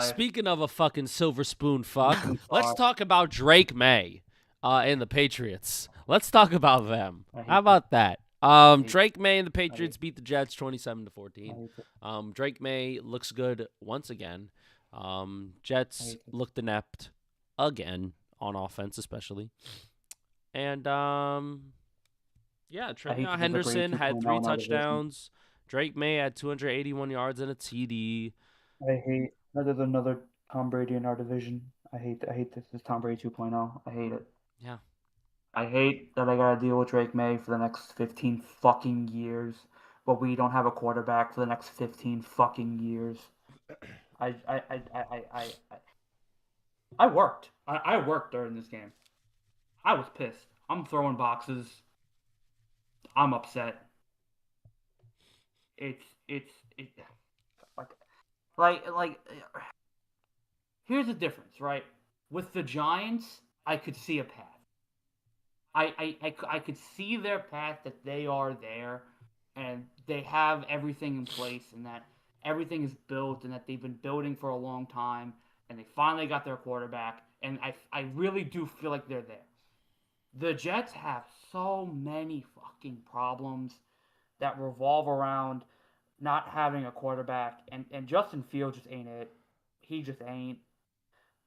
Speaking of a fucking silver spoon fuck, Too let's far. talk about Drake May and the Patriots. Let's talk about them. I How hate it. about that? I hate Drake May and the I hate Patriots beat the Jets I 27-14. hate it. Drake May looks good once again. I Jets hate it. looked inept again on offense, especially. And yeah, I hate Travion this is a great Henderson had 2.0 three in our division. touchdowns. Drake May had 281 yards and a TD. I hate there's another Tom Brady in our division. I hate this is Tom Brady 2.0. I hate it. Yeah. I hate that I gotta deal with Drake May for the next 15 fucking years, but we don't have a quarterback for the next 15 fucking years. I I I I I I, I worked. I worked during this game. I was pissed. I'm throwing boxes. I'm upset. It's like like here's the difference, right? With the Giants, I could see a path. I could see their path that they are there and they have everything in place and that everything is built and that they've been building for a long time and they finally got their quarterback and I really do feel like they're there. The Jets have so many fucking problems that revolve around not having a quarterback and Justin Fields just ain't it. He just ain't.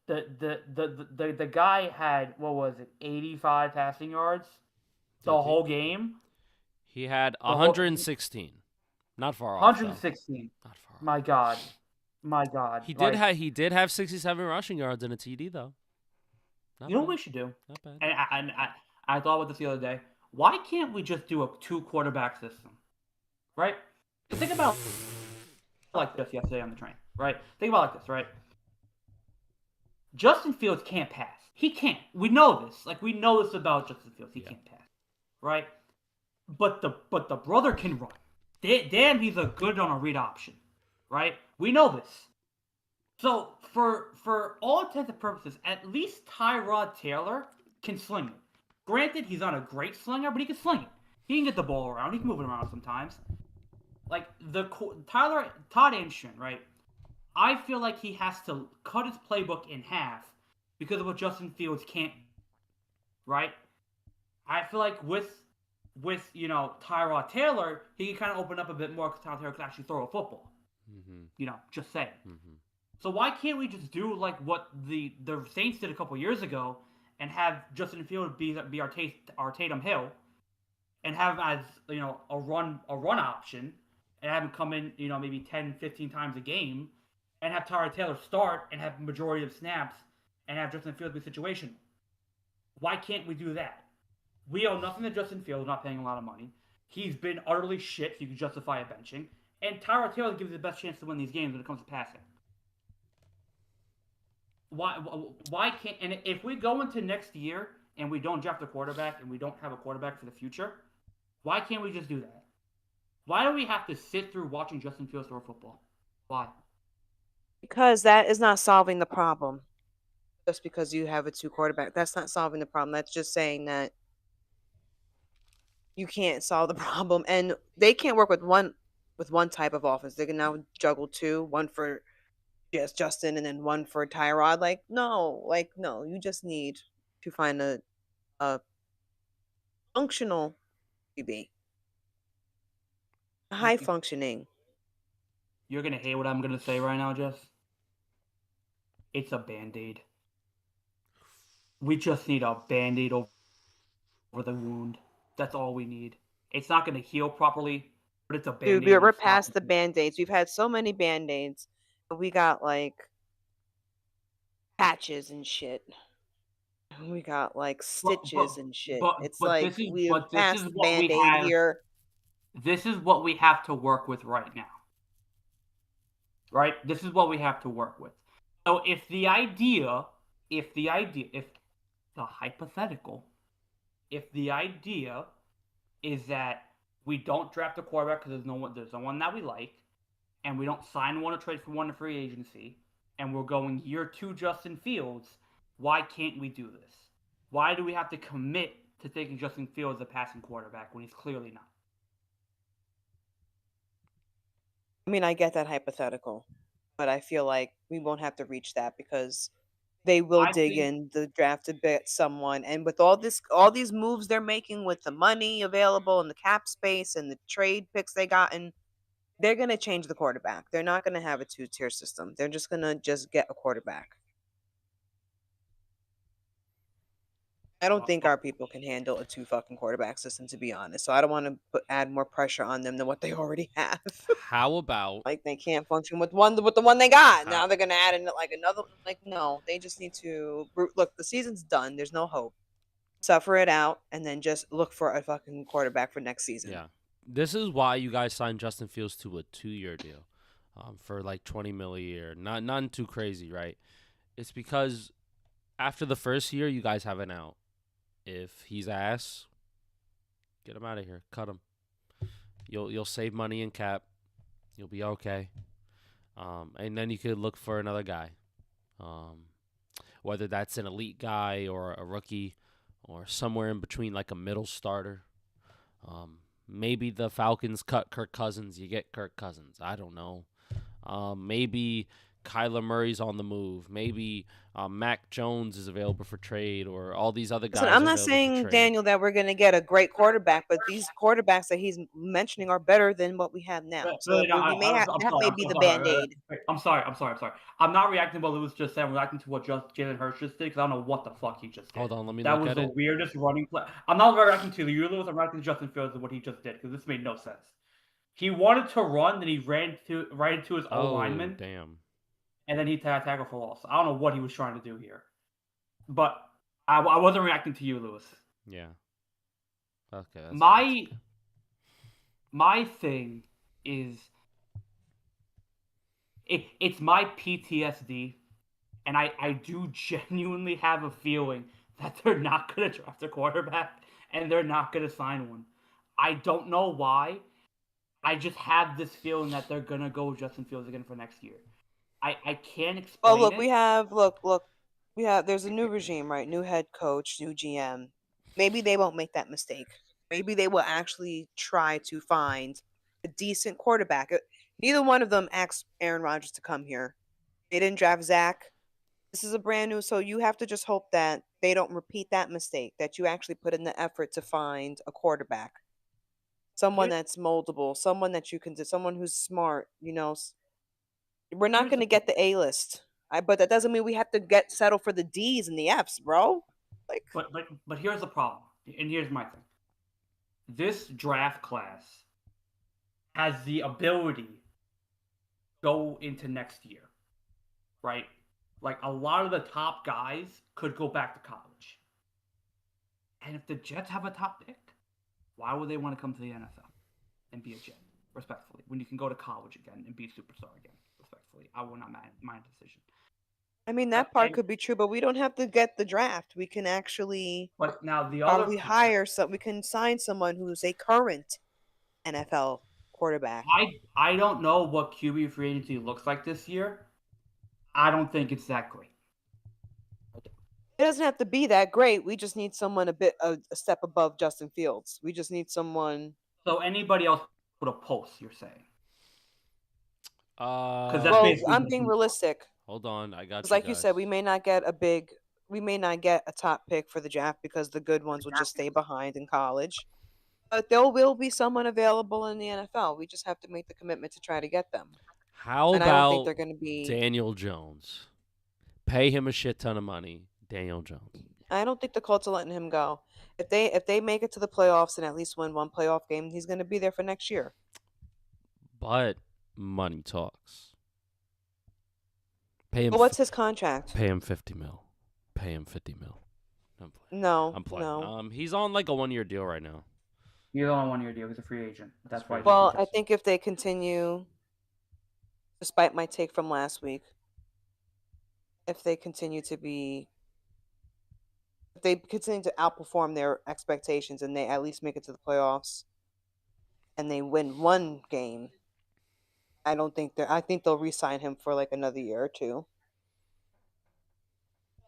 The guy had what was it, 85 passing yards Did the he? whole game. He had The whole 116. Not far off though. 116. Not far off. My God, my God. Like He did have 67 rushing yards and a TD though. you Not know what bad. we should do? Not bad. And I thought about this the other day. Why can't we just do a two quarterback system, right? Think about it like this yesterday on the train, right? Think about it like this, right? Justin Fields can't pass. He can't. We know this. Like we know this about Justin Fields. He can't pass, right? But the brother can run. Damn, he's a good on a read option, right? We know this. So for all intents and purposes, at least Tyrod Taylor can sling it. Granted, he's not a great slinger, but he can sling it. He can get the ball around. He can move it around sometimes. Like the Todd Anderson, right? I feel like he has to cut his playbook in half because of what Justin Fields can't. Right? I feel like with Tyrod Taylor, he can kind of open up a bit more because Tyrod Taylor can actually throw a football. Mm-hmm. Just saying. Mm-hmm. So why can't we just do like what the Saints did a couple years ago and have Justin Fields be our Tatum Hill and have him as a run option and have him come in maybe 10, 15 times a game and have Tyrod Taylor start and have majority of snaps and have Justin Fields be situational. Why can't we do that? We owe nothing to Justin Fields, not paying a lot of money. He's been utterly shit, so you can justify a benching. And Tyrod Taylor gives you the best chance to win these games when it comes to passing. Why can't? And if we go into next year and we don't draft a quarterback and we don't have a quarterback for the future, why can't we just do that? Why do we have to sit through watching Justin Fields throw football? Why? Because that is not solving the problem. Just because you have a two quarterback, that's not solving the problem. That's just saying that you can't solve the problem, and they can't work with one type of offense. They can now juggle two, one for Justin and then one for Tyrod. No, you just need to find a functional QB, a high functioning. You're gonna hate what I'm gonna say right now, Jess. It's a band-aid. We just need a band-aid over the wound. That's all we need. It's not gonna heal properly, but it's a band-aid. Dude, we're past the band-aids. We've had so many band-aids. We got like patches and shit. We got like stitches and shit. It's like we're past the band-aid here. This is what we have to work with right now. Right? This is what we have to work with. So if the hypothetical, if the idea is that we don't draft a quarterback because there's no one that we like, and we don't sign one or trade for one in free agency, and we're going year 2 Justin Fields, why can't we do this? Why do we have to commit to taking Justin Fields as a passing quarterback when he's clearly not? I mean, I get that hypothetical, but I feel like we won't have to reach that because they will I dig think in the draft to bet someone. And with all these moves they're making with the money available and the cap space and the trade picks they gotten, they're gonna change the quarterback. They're not gonna have a two-tier system. They're just gonna get a quarterback. I don't think our people can handle a two fucking quarterback system, to be honest. So I don't want to add more pressure on them than what they already have. How about Like they can't function with the one they got. How- Now they're gonna add in like another. Like no, they just need to look. The season's done. There's no hope. Suffer it out and then just look for a fucking quarterback for next season. yeah? This is why you guys signed Justin Fields to a 2-year deal, for like $20 million a year. Not too crazy, right? It's because after the first year, you guys have an out. If he's ass, get him out of here. Cut him. You'll save money in cap. You'll be okay. And then you could look for another guy. Whether that's an elite guy or a rookie or somewhere in between, like a middle starter. Maybe the Falcons cut Kirk Cousins. You get Kirk Cousins. I don't know. Maybe Kyler Murray's on the move. Maybe Mac Jones is available for trade, or all these other guys. Listen, I'm are not available for saying, trade. Daniel, that we're going to get a great quarterback, but these quarterbacks that he's mentioning are better than what we have now. So really, we may have that may be the band-aid. I'm sorry. I'm not reacting to what Lewis just said. I'm reacting to what Jalen Hurts just did because I don't know what the fuck he just did. Hold on, let me That look was at the it. weirdest running play. I'm not reacting to you, Lewis. I'm reacting to Justin Fields and what he just did because this made no sense. He wanted to run, then he ran right into his own lineman, Damn. and then he tackled for loss. I don't know what he was trying to do here, but I wasn't reacting to you, Lewis. Yeah. Okay. That's My thing is it's my PTSD, and I do genuinely have a feeling that they're not going to draft a quarterback and they're not going to sign one. I don't know why. I just have this feeling that they're going to go with Justin Fields again for next year. I can't explain Well, look, it. there's a new regime, right? New head coach, new GM. Maybe they won't make that mistake. Maybe they will actually try to find a decent quarterback. Neither one of them asked Aaron Rodgers to come here. They didn't draft Zach. This is a brand new, so you have to just hope that they don't repeat that mistake, that you actually put in the effort to find a quarterback. Someone that's moldable, someone that you can do, someone who's smart, We're not going to get the A list. But that doesn't mean we have to settle for the D's and the F's, bro. Like, but here's the problem, and here's my thing. This draft class has the ability to go into next year, right? Like a lot of the top guys could go back to college. And if the Jets have a top pick, why would they want to come to the NFL and be a Jet, respectfully, when you can go to college again and be a superstar again, respectfully? I will not mind my decision. I mean, that part could be true, but we don't have to get the draft. We can actually But now the probably other hire we can sign someone who's a current NFL quarterback. I don't know what QB free agency looks like this year. I don't think it's that great. It doesn't have to be that great. We just need someone a step above Justin Fields. We just need someone. So anybody else with a pulse, you're saying? Because well, I'm being realistic. Hold on, I got you. Like you said, we may not get a top pick for the draft because the good ones will just stay behind in college. But there will be someone available in the NFL. We just have to make the commitment to try to get them. How and about I don't think they're going to be Daniel Jones? Pay him a shit ton of money. Daniel Jones. I don't think the Colts are letting him go. If they make it to the playoffs and at least win one playoff game, he's going to be there for next year. But money talks. Pay him. But what's his contract? Pay him $50 million. Pay him $50 million. I'm playing. No. He's on like a 1-year deal right now. He's on a 1-year deal. He's a free agent. That's why. Well, I think if they continue, despite my take from last week, if they continue to outperform their expectations and they at least make it to the playoffs and they win one game, I think they'll re-sign him for like another year or two.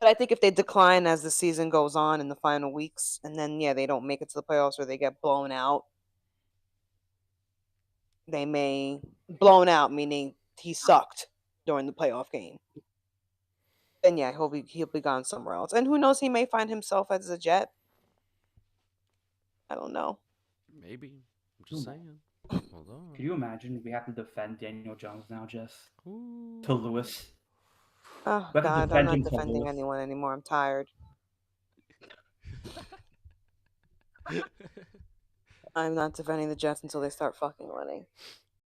But I think if they decline as the season goes on in the final weeks and then they don't make it to the playoffs or they get blown out, they may blown out meaning he sucked during the playoff game. Then yeah, he'll be gone somewhere else. And who knows, he may find himself as a Jet. I don't know. Maybe. I'm just saying. Hold on. Could you imagine we have to defend Daniel Jones now, Jess? Ooh. To Lewis. Oh We have to God, I'm defend not him to defending Lewis. anyone anymore. I'm tired. I'm not defending the Jets until they start fucking winning.